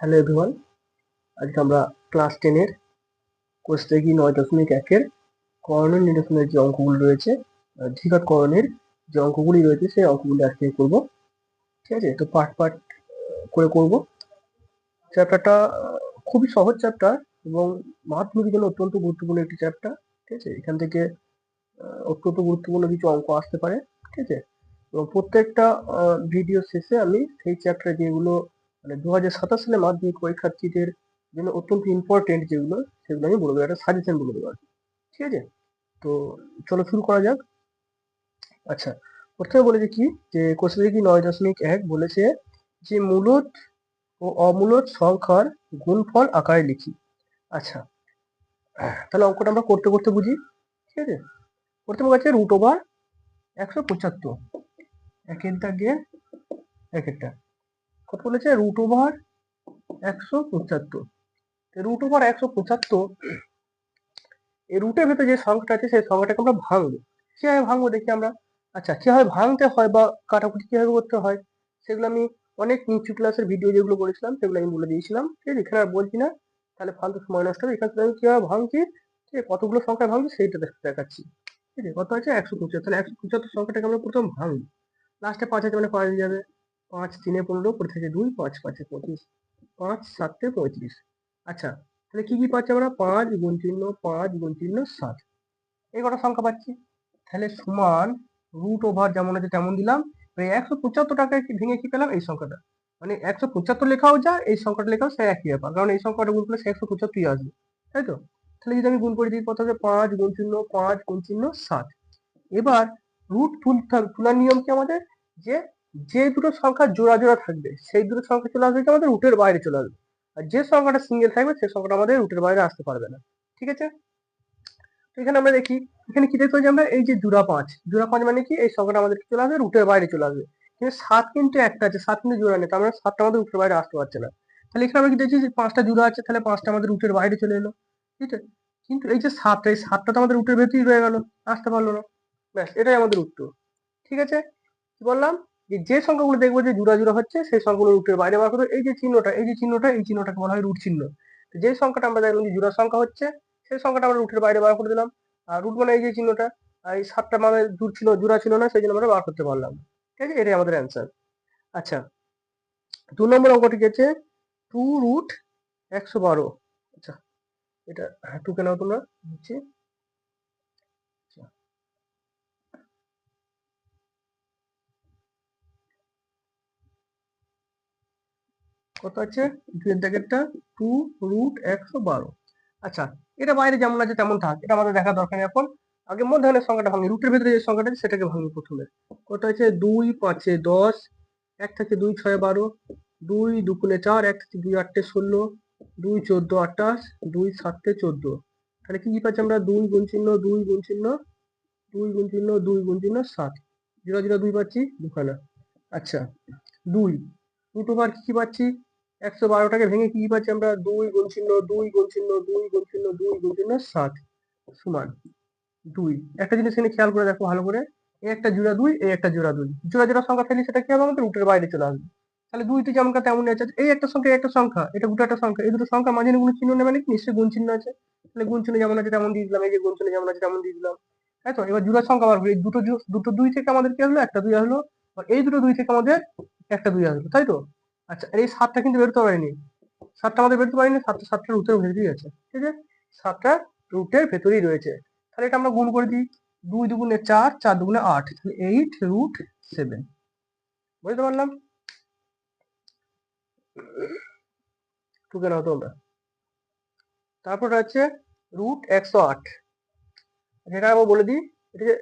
Hello everyone, আজকে আমরা class 10 এর কোষেগী 9.1 এর করণের নিরসনের যে অঙ্কগুলো রয়েছে, দ্বিঘাত করণের যে অঙ্কগুলি রয়েছে সেই অঙ্কগুলি আজকে করব। ঠিক আছে, তো পার্ট পার্ট করে করব। চ্যাপ্টারটা খুবই সহজ চ্যাপ্টার এবং মাধ্যমিকের জন্য অত্যন্ত গুরুত্বপূর্ণ একটি চ্যাপ্টার। ঠিক আছে, এখান থেকে অত্যন্ত গুরুত্বপূর্ণ কিছু অঙ্ক আসতে পারে। ঠিক আছে, এবং প্রত্যেকটা ভিডিও শেষে আমি সেই চ্যাপ্টারে যেগুলো মানে 2027 সালে মাধ্যমিক পরীক্ষার্থীদের জন্য অত্যন্ত ইম্পর্টেন্ট যেগুলো সেগুলো আমি বলে দেবো, একটা সাজেশন বলে দেবো আর কি। ঠিক আছে, তো চলো শুরু করা যাক। আচ্ছা, প্রথমে বলেছে কি যে কোষবিধি 9.1 বলেছে যে মূলদ ও অমূলদ সংখ্যার গুণফল আকারে লিখি। আচ্ছা, তাহলে অঙ্কটা আমরা করতে করতে বুঝি। ঠিক আছে, প্রথমে আছে রুট ওভার 175, একের দাগে এক একটা কত বলেছে রুট ওভার 175। রুট ওভার 175 এই রুটের ভেতরে যে সংখ্যাটা আছে সেই সংখ্যাটাকে আমরা ভাঙবো। কিভাবে ভাঙবো দেখি আমরা। আচ্ছা, কিভাবে ভাঙতে হয় বা কাটাকুটি কিভাবে করতে হয় সেগুলো আমি অনেক নিচু ক্লাসের ভিডিও যেগুলো করেছিলাম সেগুলো আমি বলে দিয়েছিলাম। ঠিক আছে, এখানে আর বলছি না, তাহলে ফালতু সময় নষ্ট হবে। এখান থেকে আমি কিভাবে ভাঙছি, ঠিক আছে, কতগুলো সংখ্যা ভাঙছি সেইটা দেখাচ্ছি। ঠিক আছে, কত আছে 175, তাহলে 175 সংখ্যাটাকে আমরা প্রথম ভাঙবো। লাস্টে 5 আছে মানে 5 যাবে, 5 3 15 পড়ে থাকে 2, 5 5 25, 5 7 35। আচ্ছা, তাহলে কি কি পাচ্ছি আমরা, 5 গুণ চিহ্ন 5 গুণ চিহ্ন 7, এই কটা সংখ্যা পাচ্ছি। তাহলে সমান রুট ওভার যেমন আছে তেমন দিলাম, 175 টাকায় ভেঙে কি পেলাম এই সংখ্যাটা, মানে 175 লেখাও যা এই সংখ্যাটা লেখাও সে একই ব্যাপার, কারণ এই সংখ্যাটা গুণ করলে 175 আসবে, তাই তো। তাহলে যদি আমি গুণ করে দিই কত হবে, 5 গুণ চিহ্ন 5 গুণ চিহ্ন 7। এবার রুট তুলার নিয়ম কি আমাদের, যে যে দুটো সংখ্যা জোড়া জোড়া থাকবে সেই দুটো সংখ্যা চলে আসবে কি আমাদের রুটের বাইরে চলে আসবে, আর যে সংখ্যাটা সিঙ্গেল থাকবে সেই সংখ্যাটা আমাদের রুটের বাইরে আসতে পারবে না। ঠিক আছে, তো এখানে আমরা দেখি, এখানে কি দেখতে পাচ্ছি আমরা, এই যে জোড়া 5 মানে কি এই সংখ্যাটা আমাদের চলে আসবে রুটের বাইরে চলে আসবে। কিন্তু 7 কিন্তু একটা আছে, 7 কিন্তু জোড়া নেই, তার মানে 7টা আমাদের রুটের বাইরে আসতে পারছে না। তাহলে এখানে আমরা কি দেখছি যে 5টা জোড়া আছে, তাহলে 5টা আমাদের রুটের বাইরে চলে এলো। ঠিক আছে, কিন্তু এই যে 7টা, এই 7টা তো আমাদের রুটের ভেতরেই রয়ে গেল, আসতে পারলো না। ব্যাস, এটাই আমাদের উত্তর। ঠিক আছে, কি বললাম, যে সংখ্যাগুলো দেখবো যে জোড়া জোড়া হচ্ছে সেই সংখ্যাগুলো রুটের বাইরে বার করবো। এই যে চিহ্নটা, এই চিহ্নটাকে বলা হয় রুট চিহ্ন। যে সংখ্যাটা আমরা দেখলাম যে জোড়া সংখ্যা হচ্ছে সেই সংখ্যাটা আমরা রুটের বাইরে বার করে দিলাম। আর রুট মানে এই যে চিহ্নটা, আর এই 7টা মানে জোড়া ছিল না, সেই জন্য আমরা বার করতে পারলাম। ঠিক আছে, এটাই আমাদের অ্যান্সার। আচ্ছা, 2 নম্বর অঙ্কটি আছে 2 রুট 112। আচ্ছা, এটা 2 কেন তোমরা হচ্ছে, কত আছে 2 এর দাগেরটা 2 রুট 112। আচ্ছা, এটা বাইরে যেমন আছে তেমন থাক, এটা আমাদের দেখা দরকার নেই এখন। আগে মধ্যখানের সংখ্যাটা ভাঙি, রুটের ভিতরে যে সংখ্যাটা আছে সেটাকে ভাঙি প্রথমে। কত আছে 2 5 10, 1 থাকে 2 6 12, 2 2 4, 1 থাকে 2 8 16, 2 14 28, 2 7 14। তাহলে কি কি পাচ্ছি আমরা, 2 গুণ চিহ্ন 2 গুণ চিহ্ন 2 গুণ চিহ্ন 2 গুণ চিহ্ন 7, জিরো জিরো 2 পাচ্ছি দুখানা। আচ্ছা, 2 রুট ওভার কি কি পাচ্ছি, 112টাকে ভেঙে কি কি পাচ্ছি আমরা, 2 গুণ চিহ্ন 2 গুণ চিহ্ন 2 গুণ চিহ্ন 2 গুণ চিহ্ন 7 সমান 2। একটা জিনিস এখানে খেয়াল করে দেখো ভালো করে, এই একটা জোড়া 2, এই একটা জোড়া 2, জোড়া জোড়া সংখ্যা থাকলে সেটা কি হবে, আমাদের রুটের বাইরে চলে আসবে। তাহলে 2টি যেমন তেমনই আছে, এই একটা সংখ্যা এই একটা সংখ্যা, এটা দুটো একটা সংখ্যা, এই দুটো সংখ্যা মাঝে কোনো চিহ্ন নেই মানে কি নিশ্চয়ই গুণ চিহ্ন আছে। তাহলে গুণ চিহ্ন যেমন আছে তেমন দিয়ে দিলাম, এই যে গুণ চিহ্ন যেমন আছে তেমন দিয়ে দিলাম। তাই তো, এবার জোড়া সংখ্যা বার করি, এই দুটো 2 থেকে আমাদের কি আসলো, একটা 2 আসলো, আর এই দুটো 2 থেকে আমাদের একটা 2 আসলো, তাই তো। আচ্ছা, আর এই 7টা কিন্তু বেরোতে পারেনি, 7টা আমাদের বেরোতে পারেনি, 7টা রুটের ভেতরেই আছে। ঠিক আছে, 7টা রুটের ভেতরেই রয়েছে। তাহলে এটা আমরা গুণ করে দিই, 2 দুগুণে 4, 4 দুগুণে 8, তাহলে 8 রুট 7। বুঝতে পারলাম, টুকে নাও তোমরা। তারপর আছে রুট 108, যেটা আমি বলে দিই, এটা যে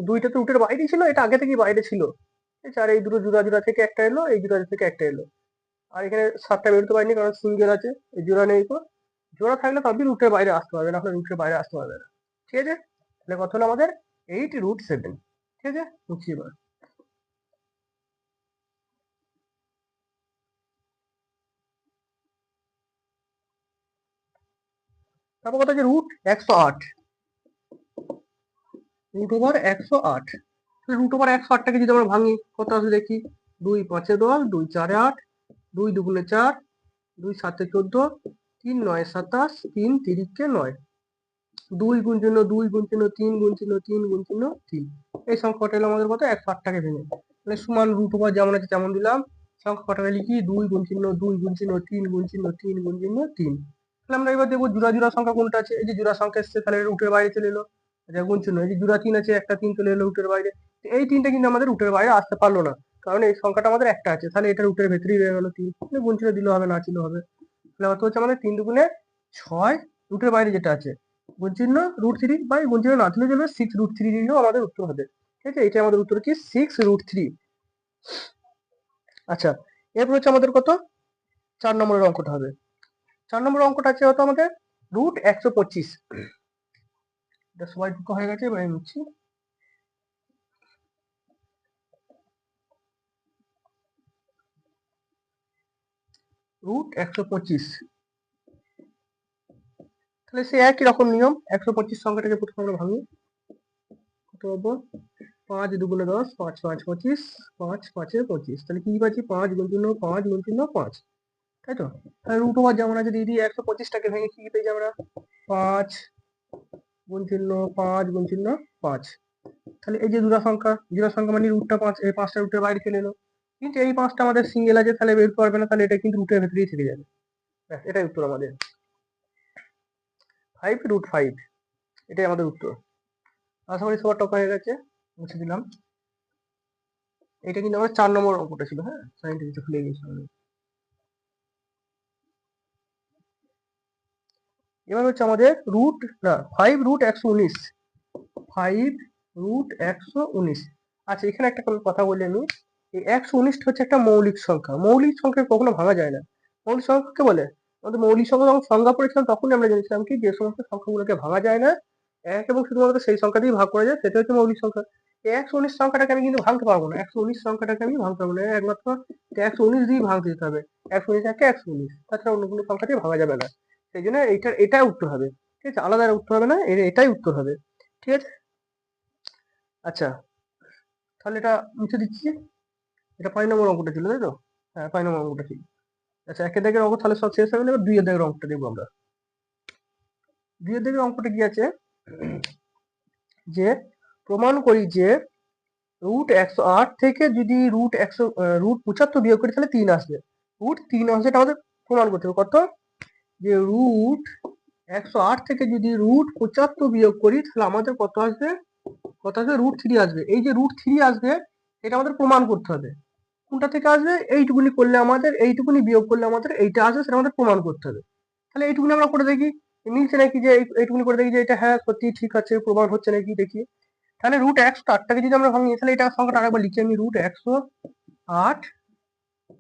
দুইটা তো রুটের বাইরে ছিল, এটা আগে থেকেই বাইরে ছিল। ঠিক আছে, আর এই দুটো জোড়া জোড়া থেকে একটা এলো, এই জোড়া থেকে একটা এলো, আর এখানে 7টা বেরোতে পারিনি কারণ সিঙ্গেল আছে, এই জোড়া নেই তো। জোড়া থাকলে তবে রুটের বাইরে আসতে পারবে না, রুটের বাইরে আসতে পারবে না। ঠিক আছে, তাহলে কত হলো আমাদের 8 রুট 7। ঠিক আছে, মুছি এবার। তারপর কত আছে root 108, root over 108। Root over 108টাকে যদি আমরা ভাঙি কত আসবে দেখি, 2 5 10, 2 4 8, 2 দুগুণে 4, 2 7 14, 3 9 27, 3 3 9, 2 গুণ চিহ্ন 2 গুণ চিহ্ন 3 গুণ চিহ্ন 3 গুণ চিহ্ন 3। এই সংখ্যাটা এলো আমাদের কত 108টাকে ভেঙে, মানে সমান রুট ওভার যেমন আছে তেমন দিলাম, সংখ্যা কটাকে লিখি 2 গুণ চিহ্ন 2 গুণ চিহ্ন 3 গুণ চিহ্ন 3 গুণ চিহ্ন 3। তাহলে আমরা এবার দেখবো জোড়া জোড়া সংখ্যা কোনটা আছে, এই যে জোড়া সংখ্যা এসছে তাহলে রুটের বাইরে চলে এলো, আচ্ছা গুণ চিহ্ন এই যে জোড়া 3 আছে একটা 3 চলে এলো রুটের বাইরে, এই 3টা কিন্তু আমাদের রুটের বাইরে আসতে পারলো না, কারণ এই সংখ্যাটা আমাদের একটা আছে, তাহলে এটা রুটের ভেতরেই রয়ে গেল 3, গুণ চিহ্ন দিলেও হবে না চিহ্ন হবে, তাহলে অত হচ্ছে আমাদের 3 দুগুণে 6 রুটের বাইরে যেটা আছে গুণ চিহ্ন √3 বা গুণ চিহ্ন না দিলেও চলবে, 6 √3 দিলেও আমাদের উত্তর হবে, ঠিক আছে, এটা আমাদের উত্তর কি 6 √3। আচ্ছা এরপর হচ্ছে আমাদের কত 4 নম্বরের অঙ্কটা হবে, 4 নম্বরের অঙ্কটা আছে হয়তো আমাদের √125, এটা সবাই ঢুকা হয়ে গেছে, এবার আমি নিচ্ছি √125। তাহলে সে একই রকম নিয়ম, 125 সংখ্যাটাকে প্রথমে আমরা ভাঙি, কত পাবো 5 দুগুণে 10, 5 5 25, 5 5 এ 25, তাহলে কি পাচ্ছি 5 গুণ চিহ্ন 5 গুণ চিহ্ন 5, তাই তো, তাহলে রুট ওভার যেমন আছে দিদি 125টাকে ভেঙে কি পেয়েছি আমরা 5 গুণ চিহ্ন 5 গুণ চিহ্ন 5, তাহলে এই যে জোড়া সংখ্যা মানে রুটটা 5, এই 5টা রুটের বাইরে চলে এলো, কিন্তু এই 5টা আমাদের সিঙ্গেল আছে তাহলে বের করবে না, তাহলে এটা কিন্তু রুটের ভেতরেই থেকে যাবে, ব্যাস এটাই উত্তর আমাদের 5 √5, এটাই আমাদের উত্তর। আশা করি সবার টকা হয়ে গেছে, মুছে দিলাম। এটা কিন্তু আমার 4 নম্বর অঙ্কটা ছিল, হ্যাঁ সাইন্টিফিক ভুলে গেছিলাম। এবার হচ্ছে আমাদের রুট না 5 √119, 5 √119। আচ্ছা এখানে একটা কথা বলি আমি, এই 119 হচ্ছে একটা মৌলিক সংখ্যা, মৌলিক সংখ্যা কখনো ভাঙা যায় না, মৌলিক সংখ্যাকে বলে, আমাদের মৌলিক সংখ্যা যখন সংজ্ঞা পড়েছিলাম তখনই আমরা জেনেছিলাম কি যে সমস্ত সংখ্যাগুলোকে ভাঙা যায় না, এক এবং শুধুমাত্র সেই সংখ্যা দিয়ে ভাগ করা যায় সেটা হচ্ছে মৌলিক সংখ্যা। এই 119 সংখ্যাটাকে আমি কিন্তু ভাঙতে পারবো না, 119 সংখ্যাটাকে আমি ভাঙতে পারবো না, একমাত্র 119 দিয়ে ভাঙতে দিতে হবে, 119 একে 119, তাছাড়া অন্য কোনো সংখ্যা দিয়ে ভাঙা যাবে না, সেই জন্য এটাই উত্তর হবে, ঠিক আছে, আলাদা উত্তর হবে না, এটাই উত্তর হবে, ঠিক আছে। আচ্ছা তাহলে এটা মুছে দিচ্ছি, এটা 5 নম্বর অঙ্কটা ছিল তাই তো, হ্যাঁ 5 নম্বর অঙ্কটা ছিল। আচ্ছা একের দাগের অঙ্ক তাহলে সব শেষ হয়ে গেলে, এবার 2 এর দাগের অঙ্কটা দেখবো আমরা। 2 এর দাগের অঙ্কটা কি আছে, যে প্রমাণ করি যে √108 থেকে যদি √75 বিয়োগ করি তাহলে 3 আসবে, √3 আসবে, এটা আমাদের প্রমাণ করতে হবে, কত যে √108 থেকে যদি √75 বিয়োগ করি তাহলে আমাদের কত আসবে, √3 আসবে, এই যে √3 আসবে এটা আমাদের প্রমাণ করতে হবে, কোনটা থেকে আসবে, এইটুকুনি করলে আমাদের, এইটুকুনি বিয়োগ করলে আমাদের এইটা আসবে, সেটা আমাদের প্রমাণ করতে হবে। তাহলে এইটুকুনি আমরা করে দেখি মিলছে নাকি, যে এইটুকুনি করে দেখি যে এটা হ্যাঁ সত্যি ঠিক আছে, প্রমাণ হচ্ছে নাকি দেখি। তাহলে √108টাকে যদি আমরা ভাঙি তাহলে এটা সংখ্যাটা আরেকবার লিখি আমি, √108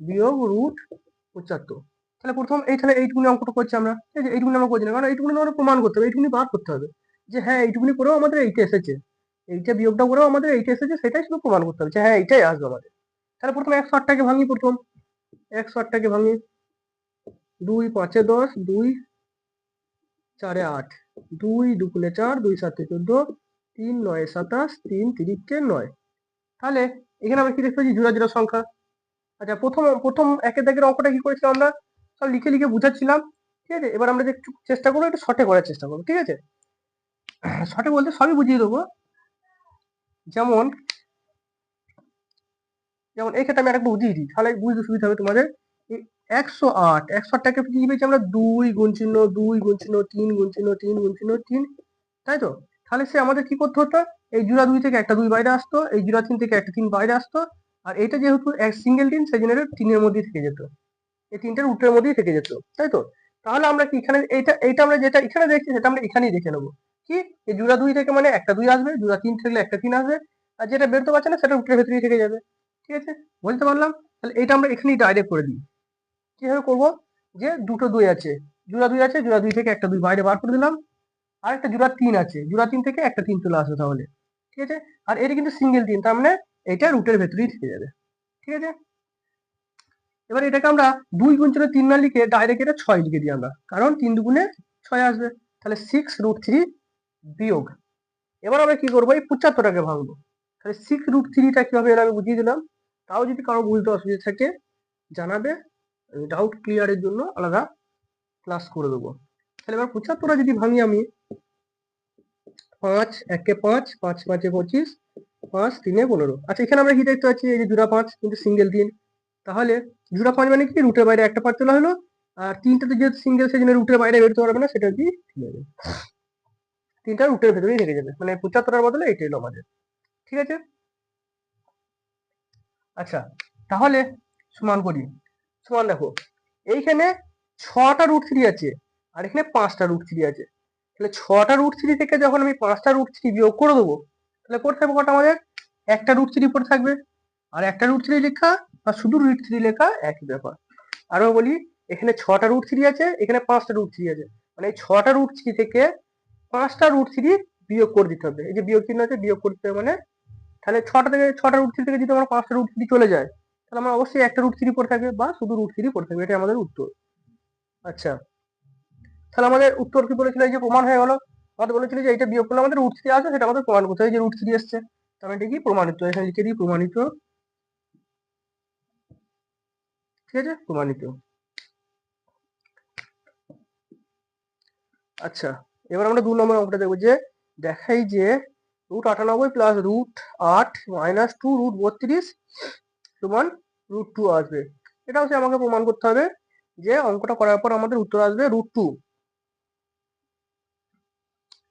বিয়োগ √75, তাহলে প্রথম তাহলে এইটুকুনি অঙ্কটা করছি আমরা, ঠিক আছে, এইটুকুনি আমরা করছি না, কারণ এইটুকুনি আমাদের প্রমাণ করতে হবে, এইটুকুনি বার করতে হবে, যে হ্যাঁ এইটুকুনি করেও আমাদের এইটা এসেছে, এইটা বিয়োগটা করেও আমাদের এইটা এসেছে, সেটাই শুধু প্রমাণ করতে হবে যে হ্যাঁ এইটাই আসবে আমাদের। তাহলে প্রথমে 108টাকে ভাঙি, প্রথম 108টাকে ভাঙি, 2 5 এ 10, 2 4 এ 8, 2 দুগুণে 4, 2 7 এ 14, 3 9 এ 27, 3 3 9, তাহলে এখানে আমরা কি দেখতে পাচ্ছি জোড়া জোড়া সংখ্যা। আচ্ছা প্রথম একের দাগের অঙ্কটা কি করেছিলাম আমরা, সব লিখে লিখে বুঝাচ্ছিলাম, ঠিক আছে, এবার আমরা একটু চেষ্টা করবো, একটু শর্টে করার চেষ্টা করবো, ঠিক আছে, শর্টে বলতে সবই বুঝিয়ে দেবো, যেমন যেমন এই ক্ষেত্রে আমি আরেকটু বুঝিয়ে দিই তাহলে বুঝতে সুবিধা হবে তোমাদের। 108টাকে কি পেয়েছি আমরা 2 গুণ চিহ্ন 2 গুণ চিহ্ন 3 গুণ চিহ্ন 3 গুণ চিহ্ন 3, তাই তো, তাহলে সে আমাদের কি করতে হতো, এই জোড়া 2 থেকে একটা 2 বাইরে আসতো, এই জোড়া 3 থেকে একটা 3 বাইরে আসতো, আর এটা যেহেতু এক সিঙ্গেল 3 সেই জন্য 3-এর মধ্যেই থেকে যেত, এই 3টের রুটের মধ্যেই থেকে যেত, তাই তো, তাহলে আমরা কি এখানে এইটা আমরা যেটা এখানে দেখছি সেটা আমরা এখানেই দেখে নেবো, কি এই জোড়া 2 থেকে মানে একটা 2 আসবে, জোড়া 3 থেকে একটা 3 আসবে, আর যেটা বেরোতে পারছে না সেটা রুটের ভেতরেই থেকে যাবে, ঠিক আছে, বুঝতে পারলাম। তাহলে এটা আমরা এখানেই ডাইরেক্ট করে দিই, কিভাবে করবো, যে দুটো 2 আছে, জোড়া 2 আছে, জোড়া 2 থেকে একটা 2 বাইরে বার করে দিলাম, আর একটা জোড়া 3 আছে, জোড়া 3 থেকে একটা 3 চলে আসবে তাহলে, ঠিক আছে, আর এটা কিন্তু সিঙ্গেল 3 তার মানে এটা রুটের ভেতরেই থেকে যাবে, ঠিক আছে। এবার এটাকে আমরা 2 গুণ চিহ্ন 3 না লিখে ডাইরেক্ট এটা 6 লিখে দিই আমরা, কারণ 3 দুগুণে 6 আসবে, তাহলে 6 √3 বিয়োগ, এবার আমরা কি করবো, এই 75টাকে ভাঙবো, তাহলে 6 √3টা কিভাবে এলো আমি বুঝিয়ে দিলাম, তাও যদি কারো বুঝতে অসুবিধা থাকে জানাবে, ডাউট ক্লিয়ারের জন্য আলাদা ক্লাস করে দেবো। তাহলে এবার 75 যদি ভাঙি আমি, 5 একে 5, 5 5 25, 5 3 15। আচ্ছা এখানে আমরা কি দেখতে পাচ্ছি, এই যে জোড়া 5 কিন্তু সিঙ্গেল 3, তাহলে জোড়া 5 মানে কি, রুটের বাইরে একটা 5 চলে হলো, আর তিনটাতে যেহেতু সিঙ্গেল সেজন্য রুটের বাইরে বেরোতে পারবে না, সেটা কি ঠিক আছে, তিনটা রুটের ভেতরেই থেকে যাবে, মানে 75 বদলে এইটাই হলো আমাদের। ঠিক আছে, আচ্ছা তাহলে সমান করি, সমান দেখো এইখানে 6টা রুট 3 আছে আর এখানে 5টা রুট 3 আছে, তাহলে 6টা রুট 3 থেকে যখন আমি 5টা রুট 3 বিয়োগ করে দেবো, তাহলে পড়ে থাকবে কটা আমাদের, একটা রুট 3 পড়ে থাকবে, আর একটা রুট 3 লেখা আর শুধু রুট 3 লেখা একই ব্যাপার। আরো বলি, এখানে 6টা রুট 3 আছে, এখানে 5টা রুট 3 আছে, মানে এই 6টা রুট 3 থেকে 5টা রুট 3 বিয়োগ করে দিতে হবে, এই যে বিয়োগ চিহ্ন আছে, বিয়োগ করতে হবে, মানে তাহলে 6টা রুট 3 থেকে যদি আমার 5টা রুট 3 চলে যায়, তাহলে আমার অবশ্যই একটা রুট 3 পড়ে থাকবে বা শুধু রুট 3 পড়ে থাকবে, এটাই আমাদের উত্তর। আচ্ছা তাহলে আমাদের উত্তর কি বলেছিল, এই যে প্রমাণ হয়ে গেল, আমাদের বলেছিল যে এটা বিয়োগ করলে আমাদের রুট 3 আসবে, সেটা আমাদের প্রমাণ করতে হবে, যে রুট 3 এসছে, তাহলে এটা কি প্রমাণিত, এখানে লিখে দিই প্রমাণিত। ঠিক আছে, প্রমাণিত। আচ্ছা এবার আমরা 2 নম্বর অঙ্কটা দেখবো, যে দেখাই যে √98 প্লাস √8 মাইনাস 2 √32 সমান √2 আসবে। এটা হচ্ছে আমাকে প্রমাণ করতে হবে যে অঙ্কটা করার পর আমাদের উত্তর আসবে √2।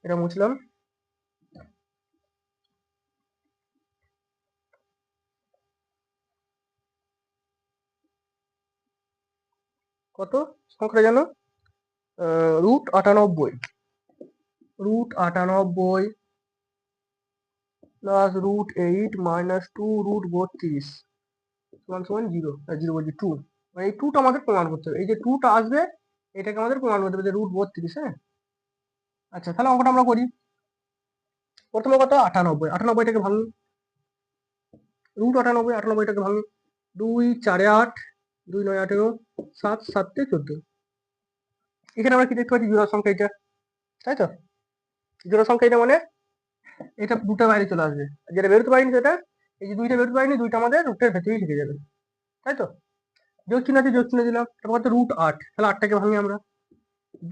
এটা মুছলাম। কত সংখ্যাটা জানো, √98, √98 প্লাস √8 মাইনাস 2 √32 সমান সমান 0, 0 বলছি 2, মানে এই 2টা আমাদের প্রমাণ করতে হবে, এই যে 2টা আসবে এটাকে আমাদের প্রমাণ করতে হবে, যে √32। হ্যাঁ আচ্ছা তাহলে অঙ্কটা আমরা করি। প্রথমে কত, 98, 98টাকে ভাঙি, √98, 98টাকে ভাঙি, 2 4 8, 2 9 18, 7 7 14। এখানে আমরা কি দেখতে পাচ্ছি, জোড়া সংখ্যা এটা, তাই তো, জোড়া সংখ্যা এটা মানে এটা দুটো বাইরে চলে আসবে, যেটা বেরোতে পারিনি সেটা, এই যে দুইটা বেরোতে পারিনি, দুইটা আমাদের রুটের ভেতরেই থেকে যাবে, তাই তো। যোগ চিহ্ন আছে, যোগ চিহ্ন দিলাম, তারপর তো √8, তাহলে 8টাকে ভাঙি আমরা,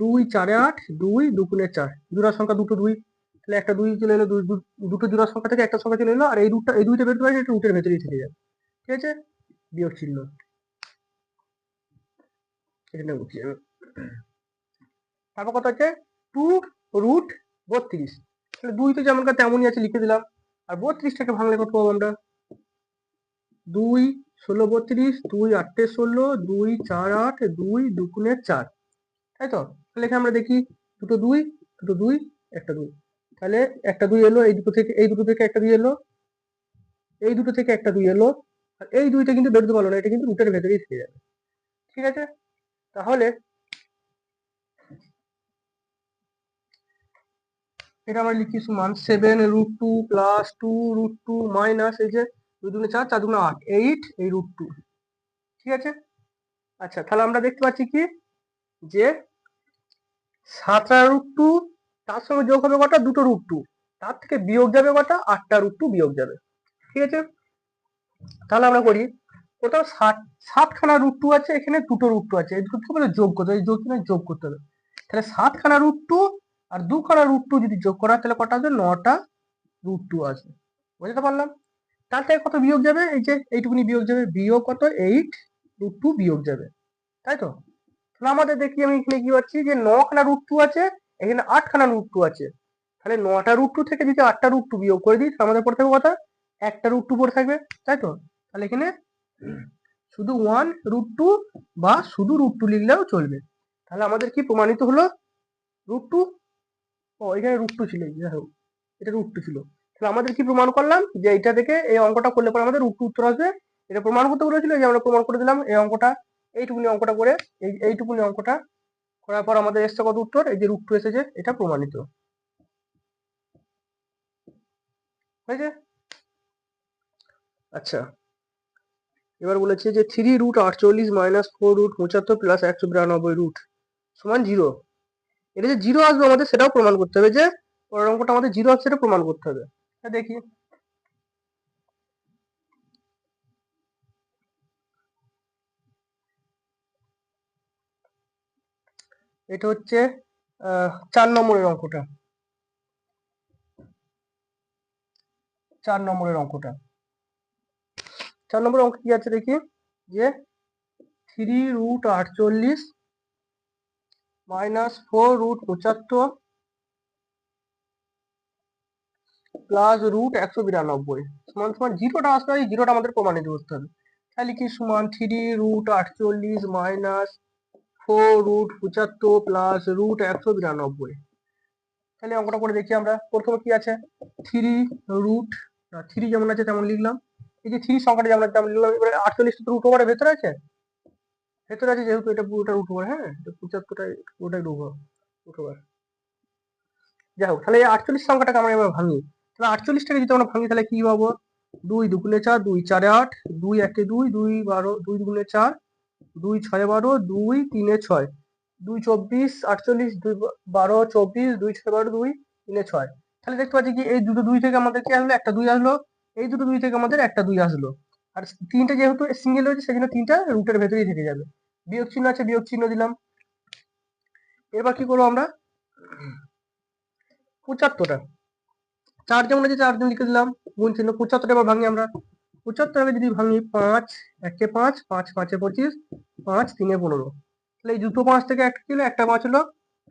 2 4 8, 2 2 4, জোড়া সংখ্যা দুটো 2, তাহলে একটা 2 চলে এলো, দুটো জোড়া সংখ্যা থেকে একটা সংখ্যা চলে এলো, আর এই দুইটা বেরোতে পারি, এটা রুটের ভেতরেই থেকে যাবে। ঠিক আছে, বিয়োগ চিহ্ন এখানে বসিয়ে দেব। তারপর কত হচ্ছে 2 √32, তাহলে 2 তো যেমন তেমনই আছে লিখে দিলাম, আর 32টাকে ভাঙলে কত পাবো আমরা, 2 16 32, 2 8 16, 2 4 8, 2 2 4, তাই তো। তাহলে এখানে আমরা দেখি দুটো 2, দুটো 2, একটা 2, তাহলে একটা 2 এলো, এই দুটো থেকে একটা 2 এলো, এই দুটো থেকে একটা 2 এলো, আর এই দুইটা কিন্তু বেরোতে পারলো না, এটা কিন্তু রুটের ভেতরেই থেকে যাবে। ঠিক আছে, তাহলে এটা আমরা লিখি সমান 7 √2 প্লাস 2 √2 মাইনাস, এই যে 2 2 4, 4 2 8, 8 এই √2। ঠিক আছে, আচ্ছা তাহলে আমরা দেখতে পাচ্ছি কি, যে 7টা √2 তার সঙ্গে যোগ হবে কটা, দুটো √2, তার থেকে বিয়োগ যাবে কটা, 8টা √2 বিয়োগ যাবে। ঠিক আছে, তাহলে আমরা করি, প্রথম 7খানা √2 আছে, এখানে দুটো √2 আছে, এই দুটো বলে যোগ করতে হবে, এই যোগ করতে হবে, তাহলে 7খানা √2 আর 2খানা √2 যদি যোগ করা, তাহলে কটা আসবে, 9টা √2 আসবে। বুঝতে পারলাম। তার থেকে কত বিয়োগ যাবে, এই যে এইটুকুনি বিয়োগ যাবে, বিয়োগ কত, 8 √2 বিয়োগ যাবে, তাই তো। তাহলে আমাদের দেখি আমি এখানে কি পাচ্ছি, যে 9খানা √2 আছে, এখানে 8খানা √2 আছে, তাহলে 9টা √2 থেকে যদি 8টা √2 বিয়োগ করে দিই, তাহলে আমাদের পড়ে থাকবে কথা, একটা √2 পড়ে থাকবে, তাই তো। তাহলে এখানে শুধু 1 √2 বা শুধু √2 লিখলেও চলবে। তাহলে আমাদের কি প্রমাণিত হলো, √2, ও এখানে √2 ছিল, এটা √2 ছিল, তাহলে আমাদের কি প্রমাণ করলাম, যে এটা থেকে এই অঙ্কটা করলে পরে আমাদের √2 উত্তর আসবে। এটা প্রমাণ করতে বলেছিল, যে আমরা প্রমাণ করে দিলাম, এই অঙ্কটা এইটুকুনি অঙ্কটা করে, এইটুকুনি অঙ্কটা করার পর আমাদের এসছে কত উত্তর, এই যে √2 এসেছে, এটা প্রমাণিত হয়েছে। আচ্ছা এবার বলেছে যে 3 √48 মাইনাস 4 √75 প্লাস 192 সমান 0। এটা যে 0 আসবে আমাদের, সেটাও প্রমাণ করতে হবে, যে পরের অঙ্কটা আমাদের 0 আসছে, সেটা প্রমাণ করতে হবে। দেখি, এটা হচ্ছে 4 নম্বরের অঙ্কটা। 4 নম্বরের অঙ্কটা। 4 নম্বরের অঙ্ক কি আছে দেখি, যে 3√48 মাইনাস 4√75 প্লাস √192 সমান সমান জিরোটা আসতে হয়, জিরোটা আমাদের প্রমাণিত করতে হবে। তাহলে কি সমান 3√48 মাইনাস 4√75 প্লাস √192। তাহলে অঙ্কটা করে দেখি আমরা। প্রথমে কি আছে, 3 যেমন আছে তেমন লিখলাম। এই যে 3 সংখ্যাটা যেমন আছে তেমন লিখলাম। এবারে 48 তো রুট ওভারের ভেতরে আছে, যেহেতু এটা পুরোটা রুট ওভার, হ্যাঁ এটা 75টা পুরোটাই রুট ওভার। যাই হোক, তাহলে এই 48 সংখ্যাটাকে আমরা এবার ভাঙি। তাহলে 48টাকে যদি আমরা ভাঙি তাহলে কি পাবো, 2 দুগুণে 4, 2 4 8, 2 1 2, 2 12, 2 দুগুণে 4, 2 6 12, 2 3 6, 2 24 48, 2 12 24, 2 6 12, 2 3 6। তাহলে দেখতে পাচ্ছি কি এই দুটো 2 থেকে আমাদের কি আসলো, একটা 2 আসলো। এই দুটো 2 থেকে আমাদের একটা 2 আসলো। আর তিনটা যেহেতু সিঙ্গেল রয়েছে সেজন্য তিনটা রুটের ভেতরেই থেকে যাবে। বিয়োগ চিহ্ন আছে, বিয়োগ চিহ্ন দিলাম। এবার কি করবো আমরা, 75টা 4 যেমন আছে 4 লিখে দিলাম, গুণ চিহ্ন। 75টা এবার ভাঙি আমরা। 75টাকে যদি ভাঙি, 5 1 5, 5 5 25, 5 3 15। তাহলে এই দুটো 5 থেকে একটা ছিল, একটা 5 হলো।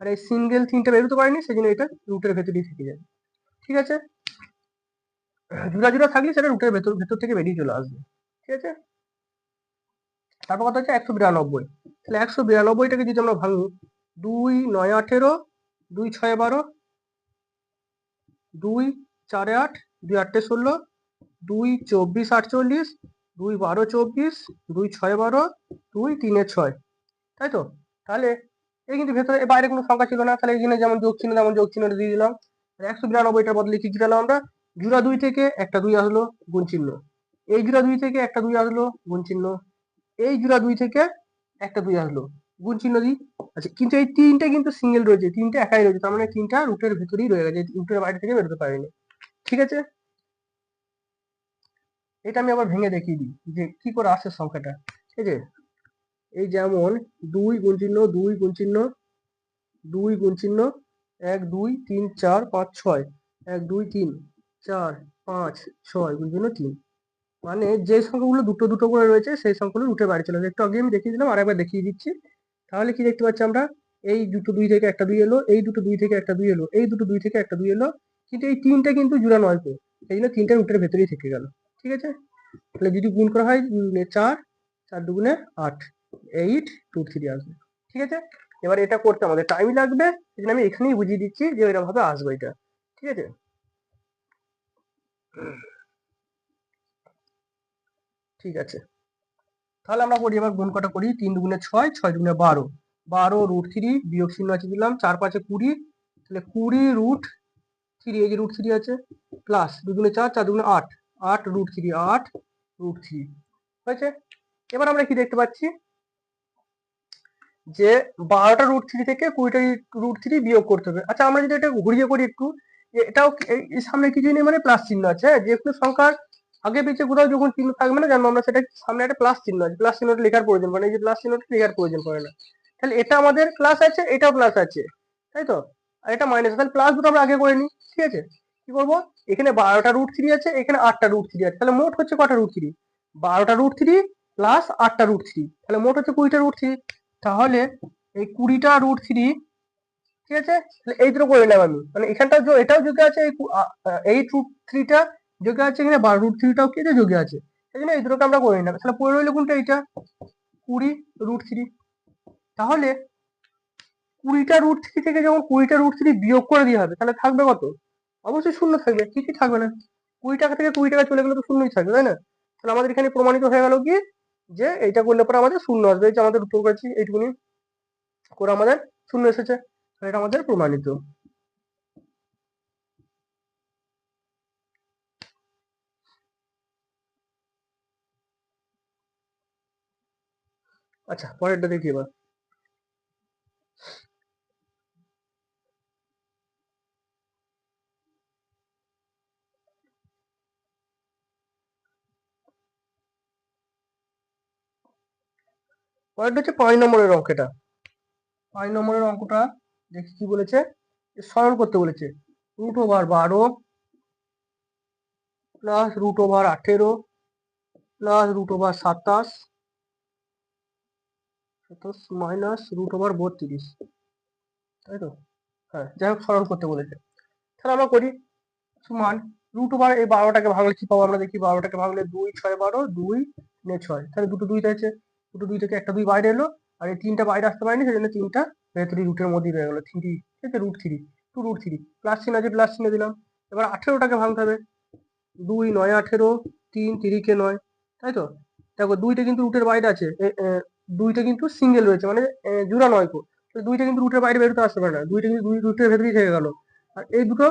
আর এই সিঙ্গেল 3টা বেরোতে পারেনি, সেজন্য এটা রুটের ভেতরেই থেকে যাবে। ঠিক আছে, জোড়া জোড়া থাকলে সেটা রুটের ভেতর থেকে বেরিয়ে চলে আসবে। ঠিক আছে, তারপর কথা হচ্ছে 192। তাহলে 192টাকে যদি আমরা ভাঙি, 2 9 18, 2 6 12, 2 4 8, 2 8 16, 2 24 48, 2 12 24, 2 6 12, 2 3 6। তাই তো? তাহলে এই কিন্তু ভেতরে বাইরে কোনো সংখ্যা ছিল না, তাহলে এখানে যেমন যোগ চিহ্ন তেমন যোগ চিহ্নটা দিয়ে দিলাম। 192টার বদলে কি পেলাম আমরা, জোড়া 2 থেকে একটা 2 আসলো, গুণ চিহ্ন। এই জোড়া 2 থেকে একটা 2 আসলো, গুণ চিহ্ন। এই জোড়া 2 থেকে একটা 2 আসলো, গুণ চিহ্ন দিই। আচ্ছা, কিন্তু এই তিনটে কিন্তু সিঙ্গেল রয়েছে, তিনটে একাই রয়েছে, তার মানে তিনটা রুটের ভেতরেই রয়ে গেছে, রুটের বাইরে থেকে বেরোতে পারেনি। ঠিক আছে, এটা আমি আবার ভেঙে দেখিয়ে দিই যে কি করে আসে সংখ্যাটা। ঠিক আছে, এই যেমন 2 গুণ চিহ্ন, 2 গুণ চিহ্ন, 2 গুণ চিহ্ন, 1 2 3 4 5 6, 1 2 3 4 5 6 গুণ চিহ্ন 3। মানে যে সংখ্যাগুলো দুটো দুটো করে রয়েছে সেই সংখ্যাগুলো রুটের বাইরে চলে যাবে। একটু আগে আমি দেখিয়ে দিলাম, আরেকবার দেখিয়ে দিচ্ছি। তাহলে কি দেখতে পাচ্ছি আমরা, এই দুটো 2 থেকে একটা 2 এলো, এই দুটো 2 থেকে একটা 2 এলো, এই দুটো 2 থেকে একটা 2 এলো, কিন্তু এই তিনটা কিন্তু জোড়া নয় তো, সেই জন্য তিনটা রুটের ভেতরেই থেকে গেল। ঠিক আছে, তাহলে যদি গুণ করা হয় 4, 4 দুগুণে 8, 8 √3 আসবে। ঠিক আছে, এবার এটা করতে আমাদের টাইম লাগবে, সেই জন্য আমি এখানেই বুঝিয়ে দিচ্ছি যে এরকম ভাবে আসবে এটা। ঠিক আছে, ঠিক আছে, তাহলে আমরা করি, এবার গুণ কটা করি। 3 দুগুণে 6, 6 দুগুণে 12, 12 √3, বিয়োগ চিহ্ন আছে দিলাম, 4 5 20, তাহলে 20 √3, এই যে √3 আছে, প্লাস 2 দুগুণে 4, 4 দুগুণে 8, 8 √3, 8 √3 হয়েছে। এবার আমরা কি দেখতে পাচ্ছি, যে 12টা √3 থেকে 20টা √3 বিয়োগ করতে হবে। আচ্ছা, আমরা যদি এটা ঘুরিয়ে করি একটু, এটাও এই সামনে কিছুই নেই, মানে প্লাস চিহ্ন আছে। হ্যাঁ, যে কোনো সংখ্যার আগে পিছিয়ে কোথাও যখন চিহ্ন থাকবে না, জানবো আমরা সেটা সামনে একটা প্লাস চিহ্ন আছে, প্লাস চিহ্নটা লেখার প্রয়োজন পড়ে না, এই যে প্লাস চিহ্নটা লেখার প্রয়োজন পড়ে না। তাহলে এটা আমাদের প্লাস আছে, এটাও প্লাস আছে, তাই তো? আর এটা মাইনাস, তাহলে প্লাস দুটো আমরা আগে করে নিই। ঠিক আছে, কি করবো, এখানে 12টা √3 আছে, এখানে 8টা √3 আছে, তাহলে মোট হচ্ছে কটা √3, 12টা √3 প্লাস 8টা √3, তাহলে মোট হচ্ছে 20টা √3। তাহলে এই 20টা √3, ঠিক আছে, তাহলে এই দুটো করে নিলাম আমি, মানে এখানটাও এটাও যোগে আছে, এই √3টা যোগে আছে, এখানে √3টাও কি আছে, যোগে আছে, সেই জন্য এই দুটোকে আমরা করে নিলাম। তাহলে পড়ে রইলো কোনটা, এইটা 20 √3। তাহলে 20টা √3 থেকে যখন 20টা √3 বিয়োগ করে দেওয়া হবে, তাহলে থাকবে কত, অবশ্যই শূন্য থাকবে, কিছুই থাকবে না। 20 টাকা থেকে 20 টাকা চলে গেলে তো শূন্যই থাকবে, তাই না? তাহলে আমাদের এখানে প্রমাণিত হয়ে গেল কি, যে এইটা করলে পরে আমাদের শূন্য আসবে। এই যে আমাদের উত্তর করেছি এইটুকুনি করে আমাদের শূন্য এসেছে, এটা আমাদের প্রমাণিত। আচ্ছা, পরেরটা দেখি এবার। পরেরটা হচ্ছে 5 নম্বরের অঙ্ক। এটা 5 নম্বরের অঙ্কটা দেখি কি বলেছে, সরল করতে বলেছে। √12 প্লাস √18 প্লাস √27 মাইনাস √32, তাই তো? হ্যাঁ, যাই হোক সরল করতে বলেছে। তাহলে আমরা করি, সমান √12, এই 12টাকে ভাঙলে কি পাবো আমরা দেখি। 12টাকে ভাঙলে 2 6 12, 2 9 6, তাহলে দুটো 2 আছে, দুটো 2 থেকে একটা 2 বাইরে এলো, আর এই 3টা বাইরে আসতে পারেনি, সেজন্য 3টা ভেতরে রুটের মধ্যেই রয়ে গেল 3, ঠিক আছে, √3, 2√3, প্লাস চিহ্ন আছে, প্লাস চিহ্ন দিলাম। এবার 18টাকে ভাঙতে হবে, 2 9 18, 3 3 কে 9, তাই তো? দেখো 2টা কিন্তু রুটের বাইরে আছে, 2টা কিন্তু সিঙ্গেল রয়েছে, মানে জোড়া নয় কো, 2টা কিন্তু রুটের বাইরে বেরোতে আসতে পারে না, 2টা কিন্তু 2 রুটের ভেতরেই থেকে গেল। আর এই দুটো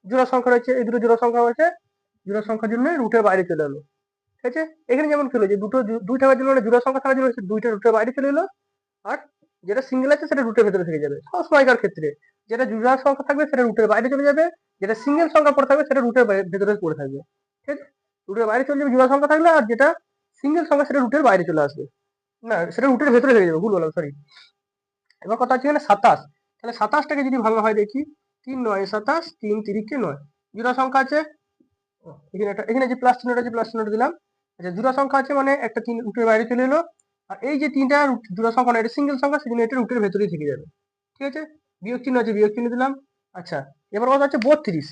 জোড়া সংখ্যা রয়েছে, এই দুটো জোড়া সংখ্যা রয়েছে, জোড়া সংখ্যার জন্য রুটের বাইরে চলে এলো, ঠিক আছে? এখানে যেমন কি হলো যে দুটো 2 থাকার জন্য জোড়া সংখ্যা থাকার জন্য 2টা রুটের বাইরে চলে এলো, আর যেটা সিঙ্গেল আছে সেটা রুটের ভেতরে থেকে যাবে। সব সময়কার ক্ষেত্রে যেটা জোড়া সংখ্যা থাকবে সেটা রুটের বাইরে চলে যাবে, যেটা সিঙ্গেল সংখ্যা পড়ে থাকবে সেটা রুটের ভেতরে পড়ে থাকবে, ঠিক আছে? রুটের বাইরে চলে যাবে জোড়া সংখ্যা থাকলে, আর যেটা সিঙ্গেল সংখ্যা সেটা রুটের বাইরে চলে আসবে, না সেটা রুটের ভেতরে থেকে যাবে, ভুল বললাম, সরি। এবার কথা হচ্ছে এখানে 27, তাহলে 27টাকে যদি ভাঙা হয় দেখি, 3 9 27, 3 3 কে 9, জোড়া সংখ্যা আছে, এখানে যে প্লাস চিহ্নটা আছে, প্লাস চিহ্নটা দিলাম। আচ্ছা, জোড়া সংখ্যা আছে মানে একটা 3 রুটের বাইরে চলে এলো, আর এই যে 3টা জোড়া সংখ্যা না, এটা সিঙ্গেল সংখ্যা, সেজন্য এটা রুটের ভেতরেই থেকে যাবে, ঠিক আছে? বিয়োগ চিহ্ন আছে, বিয়োগ চিহ্ন দিলাম। আচ্ছা, এবার কথা হচ্ছে 32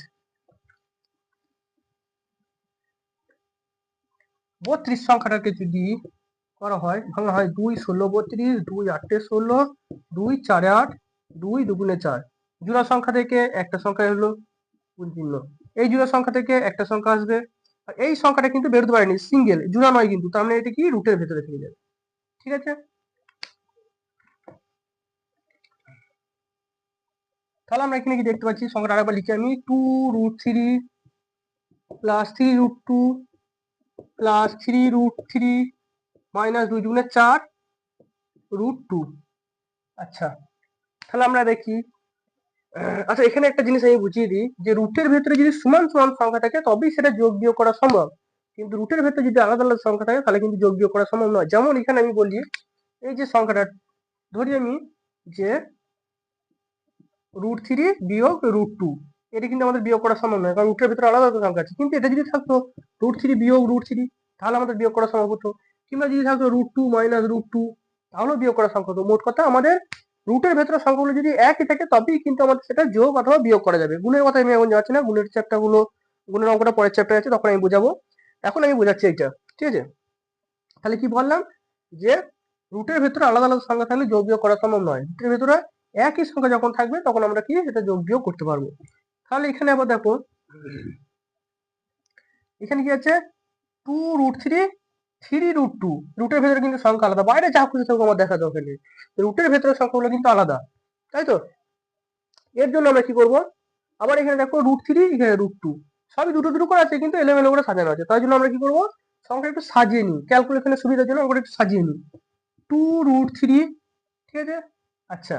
সংখ্যাটাকে যদি করা হয়, ভাঙা হয় 2 16 32, 2 8 16, 2 4 8, 2 2 4, জোড়া সংখ্যা থেকে একটা সংখ্যা এলো, গুণ চিহ্ন, এই জোড়া সংখ্যা থেকে একটা সংখ্যা আসবে, আর এই সংখ্যাটা কিন্তু বেরোতে পারেনি, সিঙ্গেল জোড়া নয় কিন্তু, তার মানে এটা কি রুটের ভেতরে থেকে যাবে, ঠিক আছে? তাহলে আমরা এখানে কি দেখতে পাচ্ছি, সংখ্যাটা আরেকবার লিখি আমি, 2√3 প্লাস 3√2 প্লাস 3√3 মাইনাস 2 × 4 √2। আচ্ছা, তাহলে আমরা দেখি, আচ্ছা এখানে একটা জিনিস আমি বুঝিয়ে দিই, যে রুটের ভেতরে যদি সমান সমান সংখ্যা থাকে তবেই সেটা যোগ বিয়োগ করা সম্ভব, কিন্তু রুটের ভেতরে যদি আলাদা আলাদা সংখ্যা থাকে তাহলে কিন্তু যোগ বিয়োগ করা সম্ভব নয়। যেমন এখানে আমি বলি, এই যে সংখ্যাটা ধরি আমি, যে √3 বিয়োগ √2, এটা কিন্তু আমাদের বিয়োগ করা সম্ভব নয়, কারণ রুটের ভিতরে আলাদা আলাদা সংখ্যা আছে। কিন্তু এটা যদি থাকতো √3 বিয়োগ √3, তাহলে আমাদের বিয়োগ করা সম্ভব হতো, কিংবা যদি থাকতো √2 মাইনাস √2, তাহলেও বিয়োগ করা সম্ভব হতো। মোট কথা, আমাদের রুটের ভেতরে সংখ্যাগুলো যদি একই থাকে তবেই কিন্তু আমাদের সেটা যোগ অথবা বিয়োগ করা যাবে। গুণের কথা আমি এখন যাচ্ছি না, গুণের চ্যাপ্টারগুলো, গুণের অঙ্কটা পরের চ্যাপ্টার আছে, তখন আমি বোঝাবো। এখন আমি বোঝাচ্ছি এইটা, ঠিক আছে? তাহলে কি বললাম, যে রুটের ভেতরে আলাদা আলাদা সংখ্যা থাকলে যোগ বিয়োগ করা সম্ভব নয়, রুটের ভেতরে একই সংখ্যা যখন থাকবে তখন আমরা কি সেটা যোগ বিয়োগ করতে পারবো। তাহলে এখানে আবার দেখো, এখানে কি আছে, 2√3 3√2, রুটের ভেতরে কিন্তু সংখ্যা আলাদা, বাইরে যা খুশি থাকুক আমার দেখা দরকার নেই, রুটের ভেতরে সংখ্যাগুলো কিন্তু আলাদা, তাই তো? এর জন্য আমরা কি করব, আবার এখানে দেখো √3, এখানে √2, সবই দুটো দুটো করে আছে কিন্তু এলোমেলো করে সাজানো আছে, তাই জন্য আমরা কি করব, সংখ্যা একটু সাজিয়ে নিই, ক্যালকুলেশনের সুবিধার জন্য আমরা একটু সাজিয়ে নিই। 2√3, ঠিক আছে? আচ্ছা,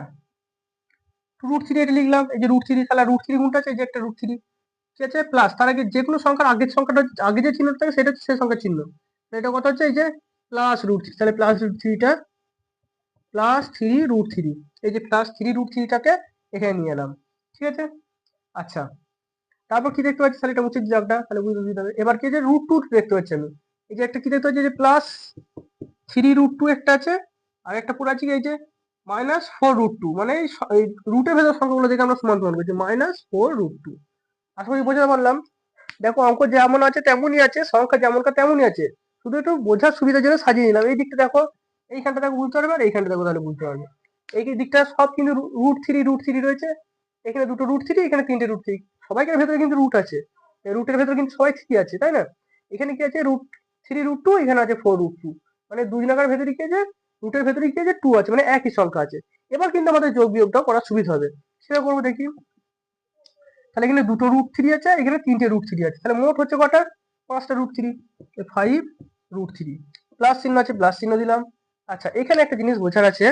2√3 এটা লিখলাম, এই যে √3, তাহলে √3 গুণটা আছে, এই যে একটা √3, ঠিক আছে, প্লাস তার আগে যে কোনো সংখ্যার আগের সংখ্যাটা, আগে যে চিহ্নটা থাকে সেটা হচ্ছে সেই সংখ্যার চিহ্ন, এটা কথা হচ্ছে এই যে প্লাস √3, তাহলে প্লাস √3টা প্লাস 3√3, এই যে প্লাস 3√3টাকে এখানে নিয়ে এলাম, ঠিক আছে? আচ্ছা, তারপর কি দেখতে পাচ্ছি, তাহলে এটা হচ্ছে দাগটা, তাহলে বুঝতে হবে। এবার কি যে √2 দেখতে পাচ্ছি আমি, এই যে একটা কি দেখতে পাচ্ছি, যে প্লাস 3√2 একটা আছে, আর একটা পুরো আছে এই যে -4√2, মানে এই রুটের ভেতর সংখ্যাগুলো দেখে আমরা সমান সমান করছি, -4√2। আশা করি বোঝাতে পারলাম। দেখো অঙ্ক যেমন আছে তেমনই আছে, সংখ্যা যেমনকার তেমনই আছে, শুধু একটু বোঝার সুবিধার জন্য সাজিয়ে নিলাম। এই দিকটা দেখো, এইখানটা দেখো বুঝতে পারবে, আর এইখানটা দেখো তাহলে বুঝতে পারবে। এই দিকটা সব কিন্তু √3 রয়েছে, এখানে দুটো √3, এখানে 3টে √3, সবাইকার ভেতরে কিন্তু রুট আছে, রুটের ভেতরে কিন্তু সবাই 3 আছে, তাই না? এখানে কি আছে, √3√2, এখানে আছে 4√2, মানে দুই নাগার ভেতরে কি আছে, রুটের ভেতরে কি আছে, 2 আছে, মানে একই সংখ্যা আছে। এবার কিন্তু আমাদের যোগ বিয়োগটা করার সুবিধা হবে, সেটা করবো দেখি। তাহলে এখানে দুটো √3 আছে, এখানে 3টে √3 আছে, তাহলে মোট হচ্ছে কটা, 5টা √3, 5√3, প্লাস চিহ্ন আছে, প্লাস চিহ্ন দিলাম। আচ্ছা, এখানে একটা জিনিস বোঝার আছে,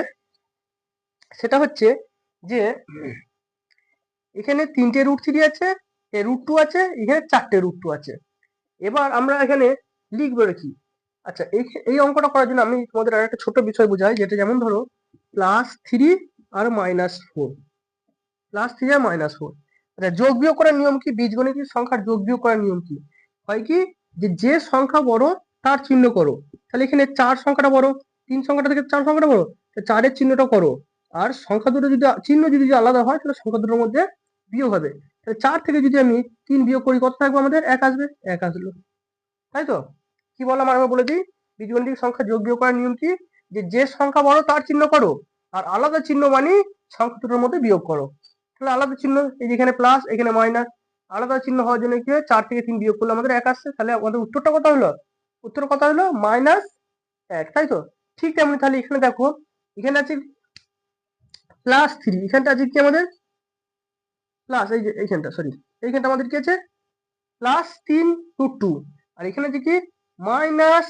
সেটা হচ্ছে যে এখানে 3টে √3 আছে, √2 আছে, এখানে 4টে √2 আছে। এবার আমরা এখানে লিখবো কি, আচ্ছা এই অঙ্কটা করার জন্য আমি তোমাদের আর একটা ছোট বিষয় বোঝাই, যেটা যেমন ধরো +3 আর -4, +3 আর -4। আচ্ছা, যোগ বিয়োগ করার নিয়ম কি? বীজগণিত সংখ্যার যোগ বিয়োগ করার নিয়ম কি হয়? কি যে সংখ্যা বড় তার চিহ্ন করো। তাহলে এখানে 4 সংখ্যাটা বড়, 3 সংখ্যাটা থেকে 4 সংখ্যাটা বড়, 4 এর চিহ্নটা করো। আর সংখ্যা দুটো যদি চিহ্ন যদি আলাদা হয় তাহলে সংখ্যা দুটোর মধ্যে বিয়োগ হবে। তাহলে 4 থেকে যদি আমি 3 বিয়োগ করি কত থাকবে আমাদের? 1 আসবে, 1 আসলো। তাই তো? কি বললাম আরেকবার বলে দিই, বীজগণিত সংখ্যা যোগ বিয়োগ করার নিয়ম কি? যে সংখ্যা বড় তার চিহ্ন করো, আর আলাদা চিহ্ন মানে সংখ্যা দুটোর মধ্যে বিয়োগ করো। তাহলে আলাদা চিহ্ন, এই যে এখানে প্লাস এখানে মাইনাস, আলাদা চিহ্ন হওয়ার জন্য কি হয়? 4 থেকে 3 বিয়োগ করলে আমাদের 1 আসছে। তাহলে আমাদের উত্তরটা কত হলো? উত্তর কত হলো? -1, তাই তো? ঠিক তেমনি তাহলে এখানে দেখো, এখানে আছে +3, এখানটা আছে কি আমাদের প্লাস, এই যে এইখানটা, সরি, এইখানটা আমাদের কি আছে? +3√2, আর এখানে আছে কি? মাইনাস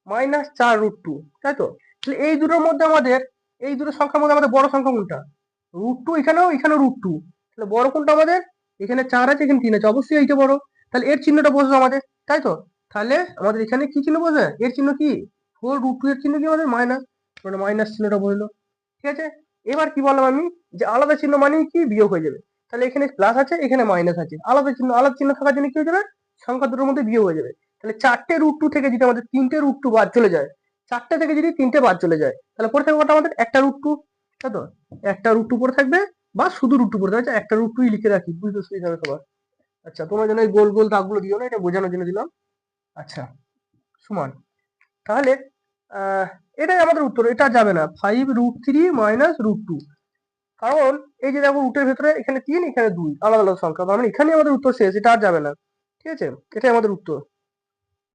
-4√2, তাই তো? তাহলে এই দুটোর মধ্যে আমাদের, এই দুটো সংখ্যার মধ্যে আমাদের বড় সংখ্যা কোনটা? √2, এখানেও √2। তাহলে বড় কোনটা আমাদের? এখানে 4 আছে, এখানে 3 আছে, অবশ্যই এইটা বড়। তাহলে এর চিহ্নটা বসবে আমাদের, তাই তো? তাহলে আমাদের এখানে কি চিহ্ন বসবে? এর চিহ্ন কি? 4√2 এর চিহ্ন কি আমাদের? মাইনাস, মানে মাইনাস চিহ্নটা বসলো। ঠিক আছে? এবার কি বললাম আমি, যে আলাদা চিহ্ন মানেই কি? বিয়োগ হয়ে যাবে। তাহলে এখানে প্লাস আছে, এখানে মাইনাস আছে, আলাদা চিহ্ন থাকার জন্য কি হয়ে যাবে? সংখ্যা দুটোর মধ্যে বিয়োগ হয়ে যাবে। তাহলে 4টে √2 থেকে যদি আমাদের 3টে √2 বাদ চলে যায়, 4টে থেকে যদি 3টে বাদ চলে যায়, তাহলে পড়ে থাকবে কটা আমাদের? একটা √2, তাই তো? একটা √2 পড়ে থাকবে, বা শুধু √2 পড়ে থাকবে। একটা √2ই লিখে রাখি, বুঝতে সুবিধা হবে সবার। আচ্ছা, তোমরা যেন এই গোল গোল দাগগুলো দিও না, এটা বোঝানোর জন্য দিলাম। আচ্ছা, সমান। তাহলে আহ এটাই আমাদের উত্তর, এটা যাবে না। 5√3 -√2, কারণ এই যে দেখো রুটের ভেতরে এখানে 3, এখানে 2, আলাদা আলাদা সংখ্যা, তার মানে এখানেই আমাদের উত্তর শেষ, এটা আর যাবে না। ঠিক আছে? এটাই আমাদের উত্তর।